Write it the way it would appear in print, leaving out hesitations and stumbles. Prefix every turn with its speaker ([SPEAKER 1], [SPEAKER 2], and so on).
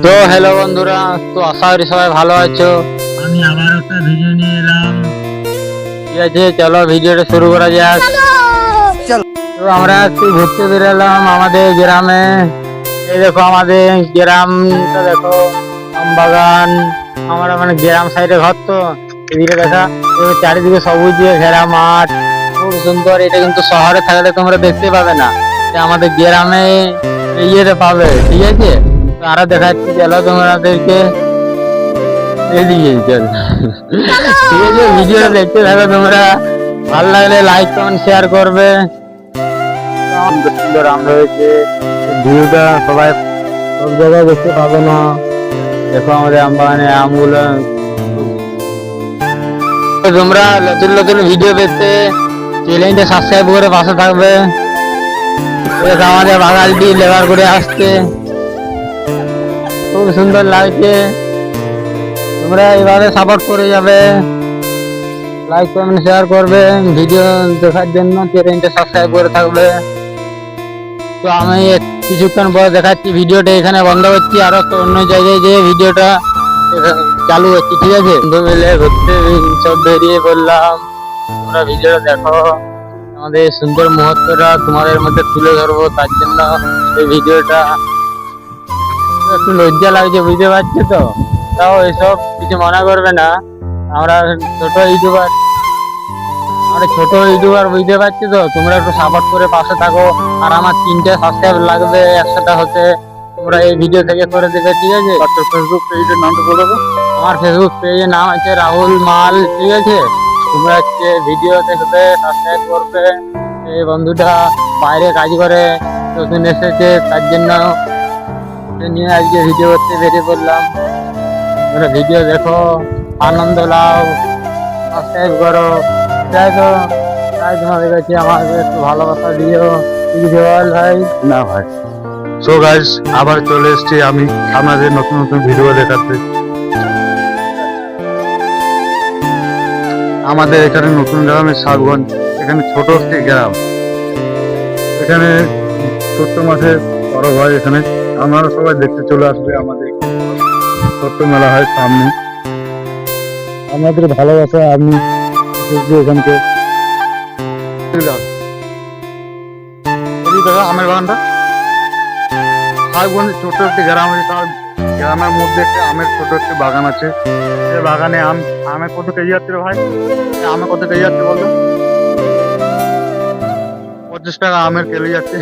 [SPEAKER 1] তো হ্যালো বন্ধুরা, তো আশা করি সবাই ভালো আছো।
[SPEAKER 2] আমি আবার একটা ভিডিও নিয়ে এলাম।
[SPEAKER 1] ঠিক আছে, চলো ভিডিওটা শুরু করা যাক। তো আমরা একটু ঘুরতে বেরোলাম আমাদের গ্রামে। এই দেখো আমাদের গ্রামটা দেখো, আম বাগান। আমরা মানে গ্রাম সাইডে ঘর তো, এদিকে দেখা চারিদিকে সবুজ দিয়ে ঘেরা মাঠ, খুব সুন্দর। এটা কিন্তু শহরে থাকলে তোমরা দেখতে পাবে না, এটা আমাদের গ্রামে ইয়েতে পাবে। ঠিক আছে, তো আরো দেখাচ্ছি, চলো তোমাদেরকে এদিকে চল। ঠিক আছে, ভিডিওটা দেখতে থাকো তোমরা, ভালো লাগলে লাইক কমেন্ট শেয়ার করবে। সুন্দর সুন্দর আম রয়েছে, ভিউটা সবাই সব জায়গায় দেখতে পাবে না। দেখো আমাদের আম বাগানে আমগুলো। তোমরা নতুন নতুন ভিডিও পেতে চ্যানেলটা সাবস্ক্রাইব করে পাশে থাকবে। দেখো আমাদের বাঙালি লেবার করে আসছে, খুব সুন্দর লাগছে। তোমরা এইভাবে সাপোর্ট করে যাবে, লাইক কমেন্ট শেয়ার করবে, ভিডিও দেখার জন্য চ্যানেলটা সাবস্ক্রাইব করে থাকবে। তো আমি কিছুক্ষণ পর দেখাচ্ছি, ভিডিওটা এখানে বন্ধ করছি, আরো একটা অন্য জায়গায় গিয়ে ভিডিওটা চালু করছি। ঠিক আছে, বন্ধু মিলে ঘুরতে সব বেরিয়ে পড়লাম। তোমরা ভিডিওটা দেখো, আমাদের এই সুন্দর মুহূর্তটা তোমাদের মধ্যে তুলে ধরবো, তার জন্য এই ভিডিওটা। একটু লজ্জা লাগছে, বুঝতে পারছো তো, তাও এসব কিছু মনে করবে না। আমরা ছোট ইউটিউবার বুঝতে পারছি তো, তোমরা একটু সাপোর্ট করে পাশে থাকো। আর আমার 3টে সাবস্ক্রাইব লাগবে একসাথে হতে, তোমরা এই ভিডিও থেকে করে দেবে। ঠিক আছে,
[SPEAKER 2] ফেসবুক পেজের নামটা বলে দেবো।
[SPEAKER 1] আমার ফেসবুক পেজের নাম আছে রাহুল মাল। ঠিক আছে, তোমরা হচ্ছে ভিডিও দেখবে, সাবস্ক্রাইব করবে। এই বন্ধুটা বাইরে কাজ করে, নতুন এসেছে, তার জন্য নিয়ে আজকে ভিডিও করতে বেরিয়ে পড়লাম। তোমরা ভিডিও দেখো, আনন্দ নাও, সাবস্ক্রাইব করো। তাই তো, তাই তোমাদের কাছে আমাকে একটু ভালোবাসা দিও। কিছু বল ভাই।
[SPEAKER 2] না ভাই, সো গাইস আবার চলে এসেছি আমি আপনাদের নতুন নতুন ভিডিও দেখাতে। আমাদের এখানে নতুন গ্রামে শাকগঞ্জ, এখানে ছোট একটি গ্রাম। এখানে ছোট্ট মাঠের বড় হয়, এখানে আপনারা সবাই দেখতে চলে আসবে। আমাদের ছোট্ট মেলা হয় সামনে। আমাদের ভালোবাসা আপনি এখানকে আমের বাগানটা শাকগঞ্জ ছোট একটি গ্রাম আছে, তার গ্রামের মধ্যে একটা আমের ছোট একটি বাগান আছে। এই বাগানে আমের কত কেজি যাচ্ছে রে ভাই? আমের কত কেজি যাচ্ছে বলতো? 25 টাকা আমের কেজি যাচ্ছে।